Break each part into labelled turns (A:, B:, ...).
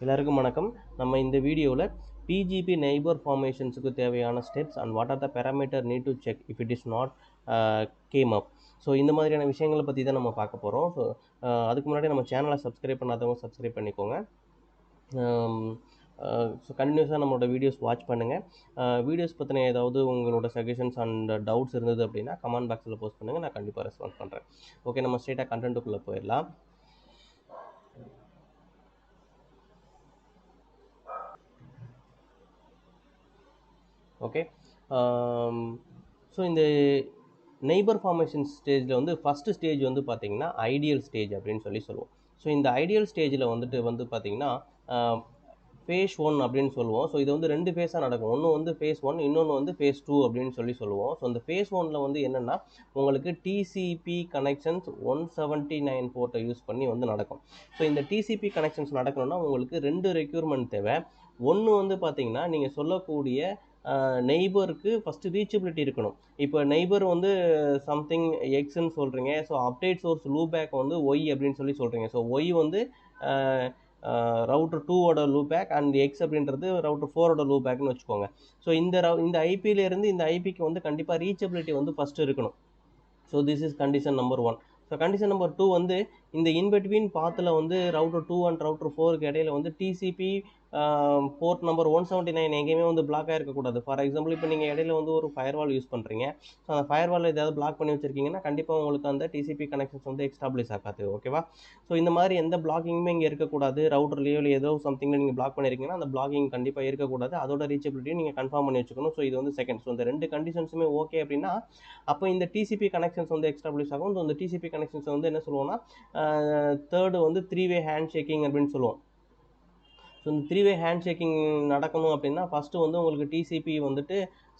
A: எல்லாருக்கும் வணக்கம். நம்ம இந்த வீடியோவில் பிஜிபி நெய்பர் ஃபார்மேஷன்ஸுக்கு தேவையான steps and what are the parameter need to check if it is not came up. So இந்த மாதிரியான விஷயங்களை பற்றி தான் நம்ம பார்க்க போகிறோம். ஸோ அதுக்கு முன்னாடி நம்ம சேனலை சப்ஸ்கிரைப் பண்ணாதவங்க சப்ஸ்கிரைப் பண்ணிக்கோங்க. ஸோ கண்டினியூஸாக நம்மளோட வீடியோஸ் வாட்ச் பண்ணுங்கள். வீடியோஸ் பற்றின ஏதாவது உங்களோட சஜஷன்ஸ் அண்ட் டவுட்ஸ் இருந்தது அப்படின்னா கமெண்ட் பாக்ஸில் போஸ்ட் பண்ணுங்கள், நான் கண்டிப்பாக ரெஸ்பான்ஸ் பண்ணுறேன். ஓகே, நம்ம ஸ்ட்ரெயிட்டாக கண்டென்ட்டுக்குள்ளே போயிடலாம். ஓகே, ஸோ இந்த நெய்பர் ஃபார்மேஷன் ஸ்டேஜில் வந்து ஃபஸ்ட்டு ஸ்டேஜ் வந்து பார்த்திங்கன்னா ஐடியல் ஸ்டேஜ் அப்படின்னு சொல்லுவோம். ஸோ இந்த ஐடியல் ஸ்டேஜில் வந்து பார்த்திங்கன்னா ஃபேஸ் 1 அப்படின்னு சொல்லுவோம். ஸோ இது வந்து 2 ஃபேஸாக நடக்கும். ஒன்று வந்து ஃபேஸ் 1, இன்னொன்று வந்து ஃபேஸ் 2 அப்படின்னு சொல்லுவோம். ஸோ இந்த ஃபேஸ் 1ல் வந்து என்னென்னா உங்களுக்கு டிசிபி கனெக்ஷன்ஸ் 179 போர்ட்டை யூஸ் பண்ணி வந்து நடக்கும். ஸோ இந்த டிசிபி கனெக்ஷன்ஸ் நடக்கணும்னா உங்களுக்கு 2 ரெக்யூர்மெண்ட் தேவை. ஒன்று வந்து பார்த்திங்கன்னா நீங்கள் சொல்லக்கூடிய நெய்பருக்கு ஃபஸ்ட்டு ரீச்சபிலிட்டி இருக்கணும். இப்போ நெய்பர் வந்து சம்திங் எக்ஸ்ன்னு சொல்கிறீங்க. ஸோ அப்டேட் சோர்ஸ் லூபேக் வந்து ஒய் அப்படின்னு சொல்கிறீங்க. ஸோ ஒய் வந்து ரவுட்டர் 2ஓட லூபேக் அண்ட் எக்ஸ் அப்படின்றது ரவுட்டர் 4ஓட லூபேக்னு வச்சுக்கோங்க. ஸோ இந்த ஐபியிலேருந்து இந்த ஐபிக்கு வந்து கண்டிப்பாக ரீச்சபிலிட்டி வந்து ஃபஸ்ட்டு இருக்கணும். So this is condition number 1. So condition number 2 வந்து இந்த இன்பிட்வீன் பாத்தில் வந்து ரவுட்டர் 2 அண்ட் ரவுட்டர் 4க்கு இடையில வந்து டிசிபி போர்ட் நம்பர் 179 எங்கேயுமே வந்து பிளாக் ஆகிருக்கக்கூடாது. ஃபார் எக்ஸாம்பிள் இப்போ நீங்கள் இடையில வந்து ஒரு ஃபயர்வால் யூஸ் பண்ணுறீங்க. ஸோ அந்த ஃபயர்வால் ஏதாவது பிளாக் பண்ணி வச்சுருக்கீங்கன்னா கண்டிப்பாக உங்களுக்கு அந்த டிசிபி கனெக்ஷன்ஸ் வந்து எஸ்டாப்ளிஷ் ஆகாது. ஓகேவா? ஸோ இந்த மாதிரி எந்த பிளாக்கிங்குமே இங்கே இருக்கக்கூடாது. ரவுட்டர்லேயோ இல்லை ஏதோ சம்திங்கில் நீங்கள் பிளாக் பண்ணியிருக்கீங்கன்னா அந்த பிளாக்கிங் கண்டிப்பாக இருக்கக்கூடாது. அதோட ரீச்சபிலிட்டியும் நீங்கள் கன்ஃபார்ம் பண்ணி வச்சுக்கணும். ஸோ இது வந்து செகண்ட். ஸோ இந்த 2 கண்டிஷன்ஸுமே ஓகே அப்படின்னா அப்போ இந்த டிசிபி கனெக்ஷன்ஸ் வந்து எஸ்டாப்ளிஷ் ஆகும். ஸோ இந்த டிசிபி கனெக்ஷன்ஸ் வந்து என்ன சொல்லுவோம்னா தேர்டு வந்து 3-வே ஹேண்ட் ஷேக்கிங் அப்படின்னு சொல்லுவோம். ஸோ இந்த 3-வே ஹேண்ட் ஷேக்கிங் நடக்கணும் அப்படின்னா ஃபஸ்ட்டு வந்து உங்களுக்கு டிசிபி வந்துட்டு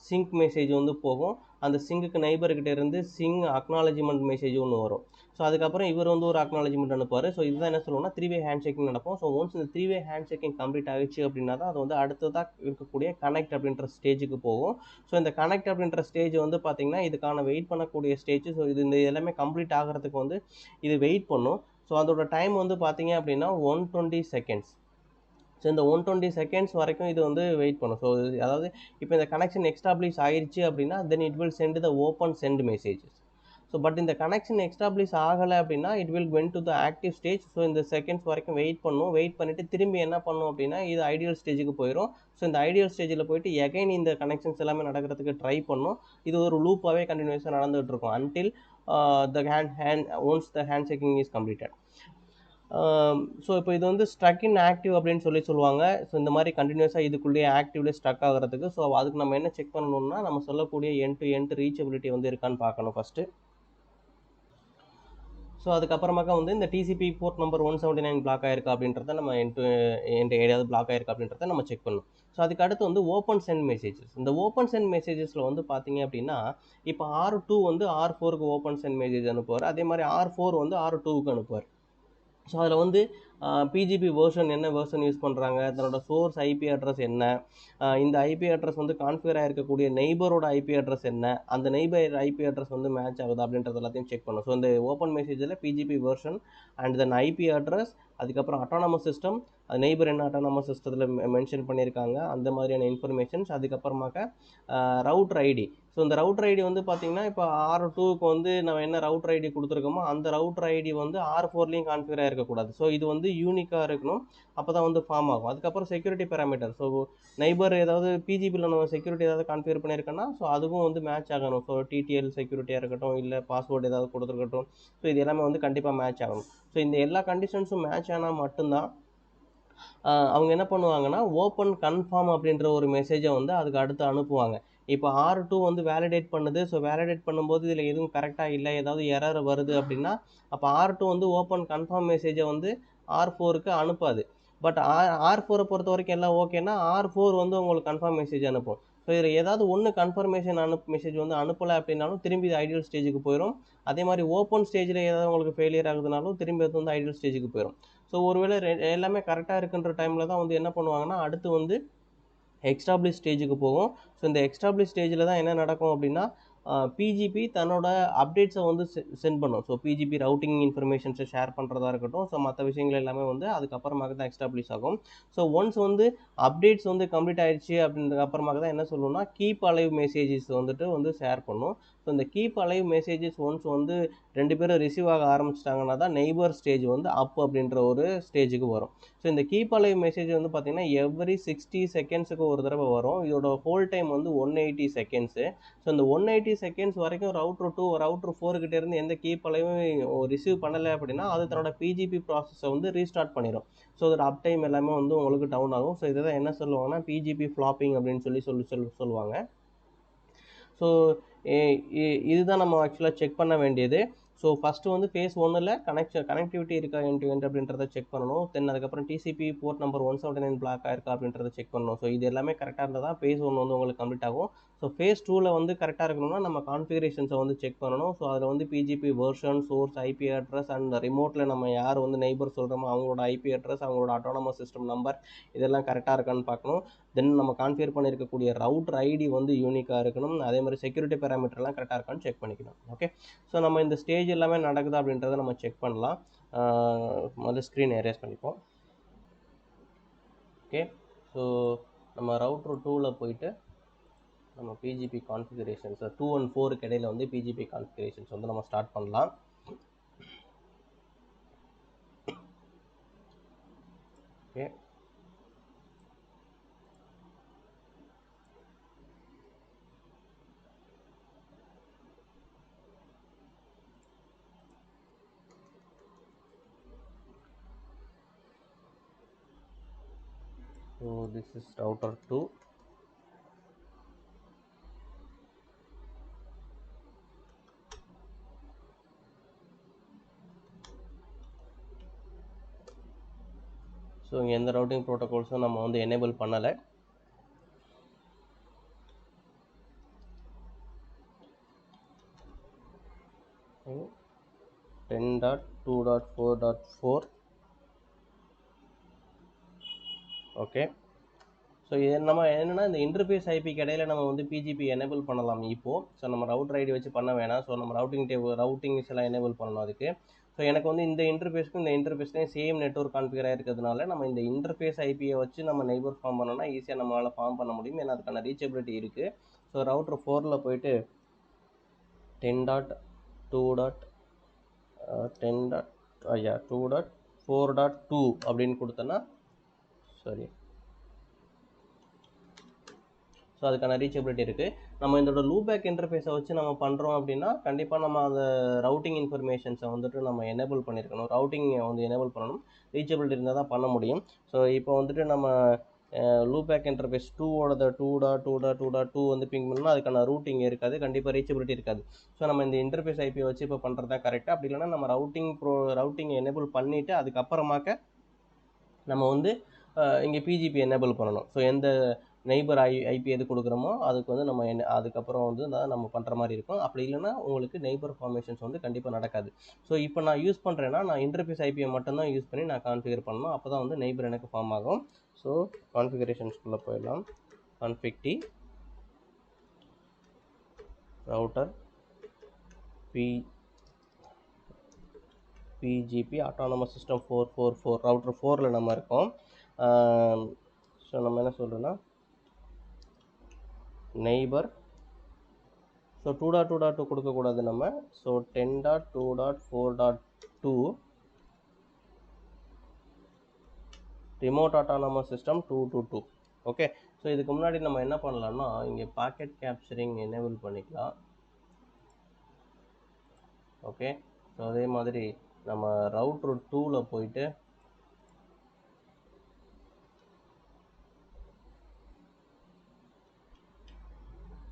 A: சிங்க் மெசேஜ் வந்து போகும். அந்த சிங்குக்கு நெய்பர்கிட்ட இருந்து சிங் அக்னாலஜ்மெண்ட் மெசேஜ் ஒன்று வரும். ஸோ அதுக்கப்புறம் இவர் வந்து ஒரு அக்னாலஜ்மெண்ட் அனுப்புவார். ஸோ இதுதான் என்ன சொல்லுவோம்னா 3-வே ஹேண்ட் ஷேக்கிங் நடக்கும். ஸோ ஒன்ஸ் இந்த 3-வே ஹேண்ட் ஷேக்கிங் கம்ப்ளீட் ஆகிடுச்சு அப்படின்னா தான் அது வந்து அடுத்ததாக இருக்கக்கூடிய கனெக்ட் அப்படின்ற ஸ்டேஜுக்கு போகும். ஸோ இந்த கனெக்ட் அப்படின்ற ஸ்டேஜ் வந்து பார்த்திங்கன்னா இதுக்கான வெயிட் பண்ணக்கூடிய ஸ்டேஜ். ஸோ இந்த எல்லாமே கம்ப்ளீட் ஆகிறதுக்கு வந்து இது வெயிட் பண்ணும். ஸோ அதோட டைம் வந்து பார்த்திங்க அப்படின்னா 120 செகண்ட்ஸ். ஸோ இந்த 120 செகண்ட்ஸ் வரைக்கும் இது வந்து வெயிட் பண்ணும். ஸோ அதாவது இப்போ இந்த கனெக்ஷன் எஸ்டாப்ளிஷ் ஆகிடுச்சு அப்படின்னா then it will send the open sent messages. So but இந்த கனெக்ஷன் எஸ்டாப்ளிஷ் ஆகலை அப்படின்னா it will went to the active stage. So இந்த செகண்ட்ஸ் வரைக்கும் வெயிட் பண்ணும். வெயிட் பண்ணிவிட்டு திரும்பி என்ன பண்ணும் அப்படின்னா இது ஐடியல் ஸ்டேஜுக்கு போயிடும். ஸோ இந்த ஐடியல் ஸ்டேஜில் போயிட்டு எகைன் இந்த கனெக்ஷன்ஸ் எல்லாமே நடக்கிறதுக்கு ட்ரை பண்ணும். இது ஒரு லூப்பாகவே கண்டினியூஸாக நடந்துகிட்டு இருக்கும் until once the hand shaking is completed. So இப்போ இது வந்து ஸ்ட்ரக் இன் ஆக்டிவ் அப்படின்னு சொல்லுவாங்க. ஸோ இந்த மாதிரி கண்டினியூஸாக இதுக்குள்ளேயே ஆக்டிவ்லேயே ஸ்ட்ரக் ஆகிறதுக்கு. ஸோ அதுக்கு நம்ம என்ன செக் பண்ணணும்னா நம்ம சொல்லக்கூடிய எண்ட் டு எண்ட் ரீச்சபிலிட்டி வந்து இருக்கான்னு பார்க்கணும் ஃபஸ்ட்டு. ஸோ அதுக்கப்புறமாக்கா வந்து இந்த டிசிபி போர்ட் நம்பர் 179 பிளாக் ஆயிருக்கா அப்படின்றத நம்ம எண்ட் ஏதாவது பிளாக் ஆயிருக்கா அப்படின்றத நம்ம செக் பண்ணணும். ஸோ அதுக்கு அடுத்து வந்து ஓப்பன் சென்ட் மெசேஜஸ். இந்த ஓப்பன் சென்ட் மெசேஜஸில் வந்து பார்த்தீங்க அப்படின்னா இப்போ R2 வந்து R4க்கு ஓப்பன் சென்ட் மெசேஜ் அனுப்புவார். அதே மாதிரி R4 வந்து R2க்கு அனுப்புவார். ஸோ அதில் வந்து பிஜிபி வேர்ஷன் என்ன வேர்ஷன் யூஸ் பண்ணுறாங்க, அதனோட சோர்ஸ் ஐபி அட்ரஸ் என்ன, இந்த ஐபி அட்ரஸ் வந்து கான்ஃபிகர் ஆகிருக்கக்கூடிய நெய்பரோட ஐபி அட்ரஸ் என்ன, அந்த நெய்பர் ஐபி அட்ரஸ் வந்து மேட்ச் ஆகுது அப்படின்றது எல்லாத்தையும் செக் பண்ணும். ஸோ இந்த ஓப்பன் மெசேஜில் BGP version and then IP address, அதுக்கப்புறம் அட்டானமஸ் சிஸ்டம், அது நெய்பர் என்ன அட்டானமஸ் சிஸ்டத்தில் மென்ஷன் பண்ணியிருக்காங்க அந்த மாதிரியான இன்ஃபர்மேஷன்ஸ், அதுக்கப்புறமாக்க ரவுட்டர் ஐடி. ஸோ இந்த ரவுட்டர் ஐடி வந்து பார்த்திங்கன்னா இப்போ R2க்கு வந்து நம்ம என்ன ரவுட்டர் ஐடி கொடுத்துருக்கோமோ அந்த ரவுட்டர் ஐடி வந்து R4லேயும் கான்ஃபிகர் ஆகிருக்கக்கூடாது. ஸோ இது வந்து யூனிக்காக இருக்கணும், அப்போ தான் வந்து ஃபார்ம் ஆகும். அதுக்கப்புறம் செக்யூரிட்டி பேராமீட்டர். ஸோ நெய்பர் ஏதாவது பிஜிபியில் நம்ம செக்யூரிட்டி ஏதாவது கான்ஃபிகர் பண்ணியிருக்கோன்னா ஸோ அதுவும் வந்து மேட்ச் ஆகணும். ஸோ டிடிஎல் செக்யூரிட்டியாக இருக்கட்டும், இல்லை பாஸ்வேர்டு ஏதாவது கொடுத்துருக்கட்டும், ஸோ இது எல்லாமே வந்து கண்டிப்பாக மேட்ச் ஆகணும். ஸோ இந்த எல்லா கண்டிஷன்ஸும் மேட்ச் ஆனால் மட்டும்தான் அவங்க என்ன பண்ணுவாங்கன்னா ஓப்பன் கன்ஃபார்ம் அப்படின்ற ஒரு மெசேஜை வந்து அதுக்கு அடுத்து அனுப்புவாங்க. இப்போ R2 வந்து வேலிடேட் பண்ணுது. ஸோ வேலிடேட் பண்ணும்போது இதில் எதுவும் கரெக்டாக இல்லை, ஏதாவது எரர் வருது அப்படின்னா அப்போ R2 வந்து ஓப்பன் கன்ஃபார்ம் மெசேஜை வந்து R4க்கு அனுப்பாது. பட் R4 பொறுத்த வரைக்கும் எல்லாம் ஓகேன்னா R4 வந்து உங்களுக்கு கன்ஃபார்ம் மெசேஜ் அனுப்பும். ஸோ இதில் ஏதாவது ஒன்று கன்ஃபர்மேஷன் மெசேஜ் வந்து அனுப்பலை அப்படின்னாலும் திரும்பி இது ஐடியல் ஸ்டேஜுக்கு போயிடும். அதே மாதிரி ஓப்பன் ஸ்டேஜில் ஏதாவது உங்களுக்கு ஃபெயிலியர் ஆகுதுனாலும் திரும்பி அது வந்து ஐடியல் ஸ்டேஜுக்கு போயிடும். ஸோ ஒருவேளை எல்லாமே கரெக்டாக இருக்குன்ற டைமில் தான் வந்து என்ன பண்ணுவாங்கன்னா அடுத்து வந்து எக்ஸ்டாப்ளிஷ் ஸ்டேஜுக்கு போகும். ஸோ இந்த எக்ஸ்டாப்ளிஷ் ஸ்டேஜில் தான் என்ன நடக்கும் அப்படின்னா பிஜிபி தன்னோட அப்டேட்ஸை வந்து சென்ட் பண்ணும். ஸோ பிஜிபி ரவுட்டிங் இன்ஃபர்மேஷன்ஸை ஷேர் பண்ணுறதா இருக்கட்டும், ஸோ மற்ற விஷயங்கள் எல்லாமே வந்து அதுக்கப்புறமாக தான் எஸ்டாப்ளிஷ் ஆகும். ஸோ ஒன்ஸ் வந்து அப்டேட்ஸ் வந்து கம்ப்ளீட் ஆயிடுச்சு அப்படின்றதுக்கு அப்புறமாக தான் என்ன சொல்லணும்னா கீப் அலைவ் மெசேஜஸ் வந்து ஷேர் பண்ணும். ஸோ இந்த கீப் அலைவ் மெசேஜஸ் ஒன்ஸ் வந்து 2 பேரும் ரிசீவ் ஆக ஆரம்பிச்சிட்டாங்கன்னா தான் நெய்பர் ஸ்டேஜ் வந்து அப் அப்படின்ற ஒரு ஸ்டேஜுக்கு வரும். ஸோ இந்த கீப் அலைவ் மெசேஜ் வந்து பார்த்தீங்கன்னா எவ்ரி 60 செகண்ட்ஸுக்கு ஒரு தடவை வரும். இதோட ஹோல் டைம் வந்து 180 செகண்ட்ஸு. ஸோ இந்த 180 செகண்ட்ஸ் வரைக்கும் ரவுட்டர் 2 ரவுட்டர் 4 கிட்ட இருந்து எந்த கீப் அலைவும் ரிசீவ் பண்ணலை அப்படின்னா அது தன்னோட பிஜிபி ப்ராசஸை வந்து ரீஸ்டார்ட் பண்ணிடும். ஸோ அதோட அப் டைம் எல்லாமே வந்து உங்களுக்கு டவுன் ஆகும். ஸோ இதை தான் என்ன சொல்லுவாங்கன்னா பிஜிபி ஃப்ளாப்பிங் அப்படின்னு சொல்லுவாங்க. ஸோ இதுதான் நம்ம ஆக்சுவலாக செக் பண்ண வேண்டியது. ஸோ ஃபஸ்ட்டு வந்து ஃபேஸ் 1ல் கனெக்டிவிட்டி இருக்கா எண்ட் டு எண்ட் அப்படின்றத செக் பண்ணணும். தென் அதுக்கப்புறம் டிசிபி போர்ட் நம்பர் 179 பிளாக் ஆயிருக்கா அப்படின்றத செக் பண்ணணும். ஸோ இது எல்லாமே கரெக்டாக இருந்தால் தான் ஃபேஸ் 1 வந்து உங்களுக்கு கம்ப்ளீட் ஆகும். ஸோ ஃபேஸ் 2ல் வந்து கரெக்டாக இருக்கணும்னா நம்ம கான்ஃபிகரேஷன்ஸை வந்து செக் பண்ணணும். ஸோ அதில் வந்து BGP version, source, IP address and ரிமோட்டில் நம்ம யார் வந்து நெய்பர் சொல்கிறோமோ அவங்களோட ஐபி அட்ரஸ், அவங்களோட அட்டானமஸ் சிஸ்டம் நம்பர் இதெல்லாம் கரெக்டாக இருக்கான்னு பார்க்கணும். தென் நம்ம கான்ஃபிகர் பண்ணியிருக்கக்கூடிய ரவுட்டர் ஐடி வந்து யூனிக்காக இருக்கணும். அதே மாதிரி செக்யூரிட்டி பேராமீட்டர்லாம் கரெக்டாக இருக்கான்னு செக் பண்ணிக்கணும். ஓகே, ஸோ நம்ம இந்த ஸ்டேஜ் எல்லாமே நடக்குதா அப்படின்றத நம்ம செக் பண்ணலாம். முதல்ல ஸ்க்ரீன் எரேஸ் பண்ணிப்போம். ஓகே, ஸோ நம்ம ரவுட்டர் 2ல் போயிட்டு நம்ம பிஜிபி கான்ஃபிகரேஷன்ஸ் 2 and 4க்கு இடையில வந்து பிஜிபி கான்ஃபிகரேஷன்ஸ் வந்து நம்ம ஸ்டார்ட் பண்ணலாம். Okay, so this is router 2. So இங்கே எந்த ரவுட்டிங் ப்ரோட்டோகால்ஸும் நம்ம வந்து எனேபிள் பண்ணலை. ஸோ 10.2.4.4. ஓகே, ஸோ இது நம்ம என்னென்னா இந்த இன்டர்ஃபேஸ் ஐபிக்கு இடையில நம்ம வந்து பிஜிபி எனேபிள் பண்ணலாம் இப்போது. ஸோ நம்ம ரவுட்டர் ஐடி வச்சு பண்ண வேணாம். ஸோ நம்ம ரவுட்டிங்ஸ் எல்லாம் எனேபிள் பண்ணணும் அதுக்கு. ஸோ எனக்கு வந்து இந்த இன்டர்ஃபேஸ்க்கும் இந்த இன்டர்ஃபேஸ்லையும் சேம் நெட்வொர்க் கான்ஃபிகர் ஆகிருக்கிறதுனால நம்ம இந்த இன்டர்ஃபேஸ் ஐபியை வச்சு நம்ம நெய்பர் ஃபார்ம் பண்ணோம்னா ஈஸியாக நம்மளால் ஃபார்ம் பண்ண முடியும். ஏன்னா அதுக்கான ரீச்சபிலிட்டி இருக்குது. ஸோ ரவுட்டர் 4ல் போயிட்டு 10.2.4.2 அப்படின்னு கொடுத்தோன்னா சாரி, ஸோ அதுக்கான ரீச்சபிலிட்டி இருக்குது. நம்ம இதோட லூபேக் இன்டர்ஃபேஸை வச்சு நம்ம பண்ணுறோம் அப்படின்னா கண்டிப்பாக நம்ம அந்த ரவுட்டிங் இன்ஃபர்மேஷன்ஸை வந்துட்டு நம்ம எனேபிள் பண்ணியிருக்கணும். ரவுட்டிங் வந்து எனேபிள் பண்ணணும். ரீச்சபிலிட்டி இருந்தால் தான் பண்ண முடியும். ஸோ இப்போ வந்துட்டு நம்ம லூபேக் இன்டர்ஃபேஸ் 2.2.2.2 வந்து பிங் பண்ணோம்னா அதுக்கான ரூட்டிங் இருக்காது, கண்டிப்பாக ரீச்சபிலிட்டி இருக்காது. ஸோ நம்ம இந்த இன்டர்ஃபேஸ் ஐபியை வச்சு இப்போ பண்ணுறது தான் கரெக்டாக. அப்படி இல்லைன்னா நம்ம ரவுட்டிங் எனேபிள் பண்ணிவிட்டு அதுக்கப்புறமாக்க நம்ம வந்து இங்கே பிஜிபி எனேபிள் பண்ணணும். ஸோ எந்த நெய்பர் ஐபி எது கொடுக்குறோமோ அதுக்கு வந்து நம்ம அதுக்கப்புறம் வந்து நம்ம பண்ணுற மாதிரி இருக்கும். அப்படி இல்லைன்னா உங்களுக்கு நெய்பர் ஃபார்மேஷன்ஸ் வந்து கண்டிப்பாக நடக்காது. ஸோ இப்போ நான் யூஸ் பண்ணுறேன்னா நான் இன்டர்ஃபேஸ் ஐபியை மட்டும்தான் யூஸ் பண்ணி நான் கான்ஃபிகர் பண்ணணும். அப்போ தான் வந்து நெய்பர் எனக்கு ஃபார்ம் ஆகும். ஸோ கான்ஃபிகரேஷன்ஸ்குள்ளே போயிடலாம். Config router BGP autonomous system 444 router 4ல் நம்ம இருக்கோம். ஸோ நம்ம என்ன சொல்கிறோன்னா நெய்பர். ஸோ 2.2.2 கொடுக்கக்கூடாது நம்ம. So 10.2.4.2 remote autonomous system 222. Okay, so இதுக்கு முன்னாடி நம்ம என்ன பண்ணலாம்னா இங்கே பாக்கெட் கேப்சரிங் எனேபிள் பண்ணிக்கலாம். ஓகே, ஸோ அதே மாதிரி நம்ம ரவுட்டர் 2ல் போயிட்டு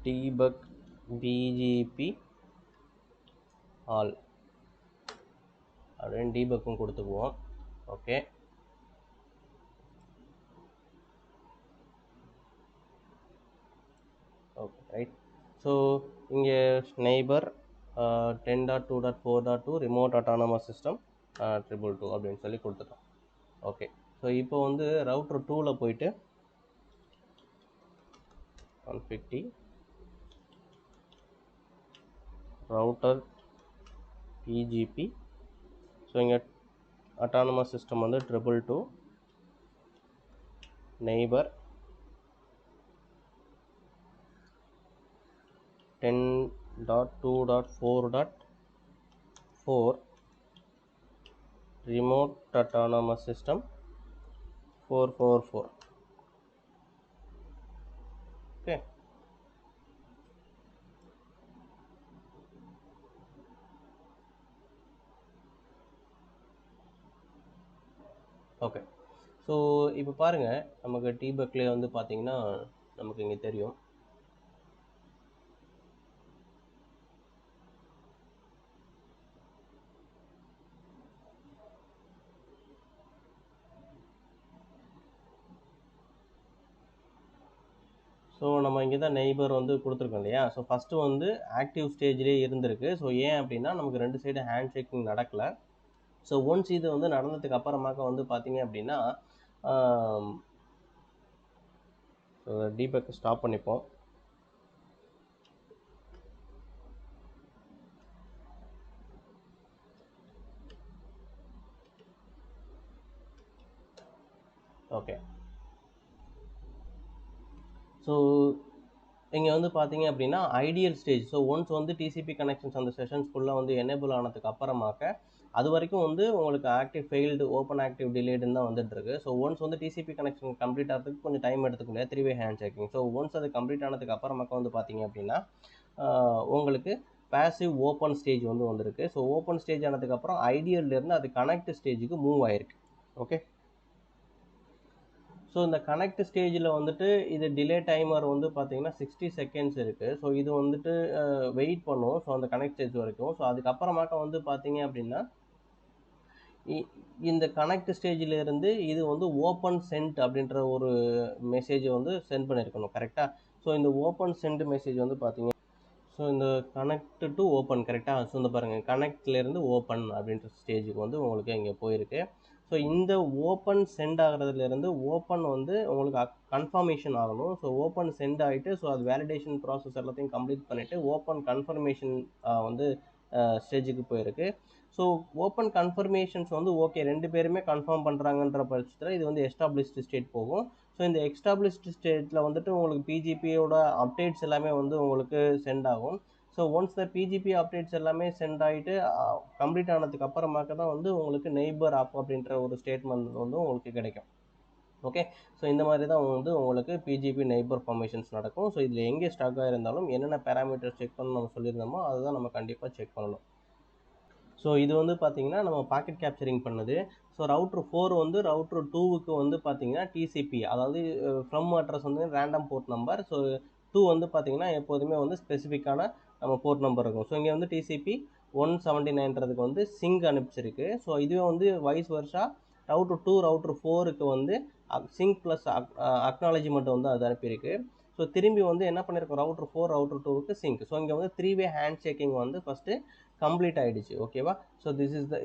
A: டீபக் பிஜிபி ஆல் அப்படின்னு டீபக்கும் கொடுத்துக்குவோம். Okay, okay right. ஸோ இங்கே நெய்பர் 10.2.4.2 ரிமோட் அட்டானமஸ் சிஸ்டம் 222 அப்படின்னு சொல்லி கொடுத்துட்டோம். ஓகே, ஸோ இப்போ வந்து ரவுட்டர் 2ல் போயிட்டு கான்ஃபிக் router PGP. ஸோ இங்கே அட்டானமஸ் சிஸ்டம் வந்து 222 neighbour 10.2.4.4 remote autonomous system 444. Okay. Okay. So இப்போ பாருங்கள், நமக்கு டீபக்லேயே வந்து பார்த்தீங்கன்னா நமக்கு இங்கே தெரியும். ஸோ நம்ம இங்கே தான் நெய்பர் வந்து கொடுத்துருக்கோம் இல்லையா. ஸோ ஃபஸ்ட்டு வந்து ஆக்டிவ் ஸ்டேஜ்லேயே இருந்திருக்கு. ஸோ ஏன் அப்படின்னா நமக்கு 2 சைடு ஹேண்ட் ஷேக்கிங் நடக்கலை. ஸோ ஒன்ஸ் இது வந்து நடந்ததுக்கு அப்புறமாக்க வந்து பார்த்தீங்க அப்படின்னா டீபக் ஸ்டாப் பண்ணிப்போம். ஓகே. ஸோ இங்கே வந்து பார்த்தீங்க அப்படின்னா ஐடியல் ஸ்டேஜ். ஸோ ஒன்ஸ் வந்து டிசிபி கனெக்ஷன்ஸ் அந்த செஷன்ஸ்குள்ளே வந்து எனேபிள் ஆனதுக்கு அப்புறமாக்க அது வரைக்கும் வந்து உங்களுக்கு ஆக்டிவ் ஃபெயில்டு, ஓப்பன் ஆக்டிவ் டிலேடுன்னு தான் வந்துட்டுருக்கு. ஸோ ஒன்ஸ் வந்து டிசிபி கனெக்ஷன் கம்ப்ளீட் ஆகிறதுக்கு கொஞ்சம் டைம் எடுத்துக்க முடியாது, 3-way hand shaking. So once அது கம்ப்ளீட் ஆனதுக்கு அப்புறமாக்க வந்து பார்த்தீங்க அப்படின்னா உங்களுக்கு பேசிவ் ஓப்பன் ஸ்டேஜ் வந்து வந்திருக்கு. ஸோ ஓப்பன் ஸ்டேஜ் ஆனதுக்கப்புறம் ஐடியல்லேருந்து அது கனெக்ட் ஸ்டேஜுக்கு மூவ் ஆயிருக்கு. ஓகே. ஸோ இந்த கனெக்ட் ஸ்டேஜில் வந்துட்டு இது டிலே டைமர் வந்து பார்த்தீங்கன்னா 60 செகண்ட்ஸ் இருக்குது. ஸோ இது வந்துட்டு வெயிட் பண்ணும். ஸோ அந்த கனெக்ட் ஸ்டேஜ் வரைக்கும். ஸோ அதுக்கப்புறமாக்க வந்து பார்த்தீங்க அப்படின்னா இந்த கனெக்ட் ஸ்டேஜில் இருந்து இது வந்து ஓப்பன் சென்ட் அப்படின்ற ஒரு மெசேஜை வந்து சென்ட் பண்ணியிருக்கணும், கரெக்டாக. ஸோ இந்த ஓப்பன் சென்ட் மெசேஜ் வந்து பார்த்தீங்க, ஸோ இந்த கனெக்ட் டு ஓப்பன், கரெக்டாக. ஸோ இந்த பாருங்கள், கனெக்ட்லேருந்து ஓப்பன் அப்படின்ற ஸ்டேஜுக்கு வந்து உங்களுக்கு இங்கே போயிருக்கு. ஸோ இந்த ஓப்பன் சென்ட் ஆகிறதுலேருந்து ஓப்பன் வந்து உங்களுக்கு கன்ஃபர்மேஷன் ஆகணும். ஸோ ஓப்பன் சென்ட் ஆகிட்டு ஸோ அது வேலிடேஷன் ப்ராசஸ் எல்லாத்தையும் கம்ப்ளீட் பண்ணிவிட்டு ஓப்பன் கன்ஃபர்மேஷன் வந்து ஸ்டேஜுக்கு போயிருக்கு. ஸோ ஓப்பன் கன்ஃபர்மேஷன்ஸ் வந்து ஓகே, 2 பேருமே கன்ஃபார்ம் பண்ணுறாங்கன்ற பட்சத்தில் இது வந்து எஸ்டாப்ளிஷ்டு ஸ்டேட் போகும். ஸோ இந்த எஸ்டாப்ளிஷ்டு ஸ்டேட்டில் வந்துட்டு உங்களுக்கு பிஜிபியோட அப்டேட்ஸ் எல்லாமே வந்து உங்களுக்கு சென்ட் ஆகும். So once the BGP updates எல்லாமே சென்ட் ஆகிட்டு கம்ப்ளீட் ஆனதுக்கு அப்புறமாக்க தான் வந்து உங்களுக்கு நெய்பர் ஆப் அப்படின்ற ஒரு ஸ்டேட்மெண்ட் வந்து உங்களுக்கு கிடைக்கும். ஓகே. ஸோ இந்த மாதிரி தான் வந்து உங்களுக்கு பிஜிபி நெய்பர் ஃபார்மேஷன்ஸ் நடக்கும். ஸோ இதில் எங்கே ஸ்டாக் ஆகிருந்தாலும் என்னென்ன பேராமீட்டர்ஸ் செக் பண்ணணும் நம்ம சொல்லியிருந்தோமோ அதுதான் நம்ம கண்டிப்பாக செக் பண்ணணும். ஸோ இது வந்து பார்த்தீங்கன்னா நம்ம பாக்கெட் கேப்சரிங் பண்ணுது. ஸோ ரவுட்ரு 4 வந்து ரவுட்ரு 2க்கு வந்து பார்த்தீங்கன்னா டிசிபி, அதாவது ஃப்ரம் அட்ரஸ் வந்து ரேண்டம் போர்ட் நம்பர். ஸோ 2 வந்து பார்த்தீங்கன்னா எப்போதுமே வந்து ஸ்பெசிஃபிக்கான நம்ம போர்ட் நம்பர் இருக்கும். ஸோ இங்கே வந்து டிசிபி 179ன்றதுக்கு வந்து சிங்க் அனுப்பிச்சிருக்கு. ஸோ இதுவே வந்து வைஸ் வருஷா ரவுட்ரு 2 ரவுட்ரு 4க்கு வந்து சிங்க் ப்ளஸ் அக்னாலஜிமெண்ட் வந்து அது அனுப்பியிருக்கு. ஸோ திரும்பி வந்து என்ன பண்ணியிருக்கோம், ரவுட்ரு 4 ரவுட்ரு 2க்கு சிங்க். ஸோ இங்கே வந்து 3-way ஹேண்ட் ஷேக்கிங் வந்து ஃபஸ்ட்டு கம்ப்ளீட் ஆகிடுச்சு. ஓகேவா. ஸோ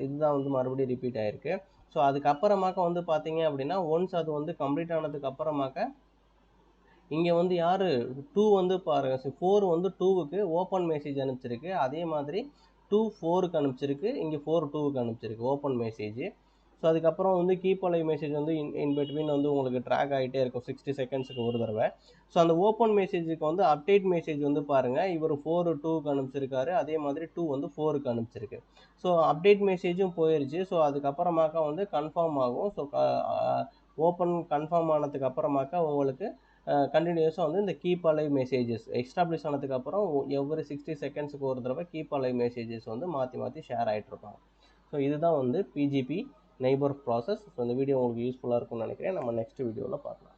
A: இதுதான் வந்து மறுபடியும் ரிப்பீட் ஆகிருக்கு. ஸோ அதுக்கப்புறமாக்க வந்து பார்த்தீங்க அப்படின்னா ஒன்ஸ் அது வந்து கம்ப்ளீட் ஆனதுக்கு அப்புறமாக்க இங்கே வந்து யார் 2 வந்து பாருங்கள், 4 வந்து 2க்கு ஓப்பன் மெசேஜ் அனுப்பிச்சிருக்கு. அதே மாதிரி 2 4க்கு அனுப்பிச்சிருக்கு. இங்கே 4 2க்கு அனுப்பிச்சிருக்கு ஓப்பன் மெசேஜ். ஸோ அதுக்கப்புறம் வந்து கீப் அலைவ் மெசேஜ் வந்து இன் பிட்வீன் வந்து உங்களுக்கு ட்ராக் ஆகிட்டே இருக்கும் 60 செகண்ட்ஸுக்கு ஒரு தடவை. ஸோ அந்த ஓப்பன் மெசேஜுக்கு வந்து அப்டேட் மெசேஜ் வந்து பாருங்கள், இவர் 4 2க்கு அனுப்பிச்சிருக்காரு. அதே மாதிரி 2 வந்து 4க்கு அனுப்பிச்சிருக்கு. ஸோ அப்டேட் மெசேஜும் போயிடுச்சு. ஸோ அதுக்கப்புறமாக்க வந்து கன்ஃபார்ம் ஆகும். ஸோ ஓப்பன் கன்ஃபார்ம் ஆனதுக்கு அப்புறமாக்க உங்களுக்கு கண்டினியூஸாக வந்து இந்த கீப் அலைவ் மெசேஜஸ் எஸ்டாப்ளிஷ் ஆனதுக்கப்புறம் எவ்வொரு 60 செகண்ட்ஸுக்கு ஒரு தடவை கீப் அலைவ் மெசேஜஸ் வந்து மாற்றி ஷேர் ஆகிட்ருப்பாங்க. ஸோ இதுதான் வந்து பிஜிபி நெய்பர் ப்ராசஸ். ஸோ இந்த வீடியோ உங்களுக்கு யூஸ்ஃபுல்லாக இருக்கும்னு நினைக்கிறேன். நம்ம நெக்ஸ்ட் வீடியோவில் பார்க்கலாம்.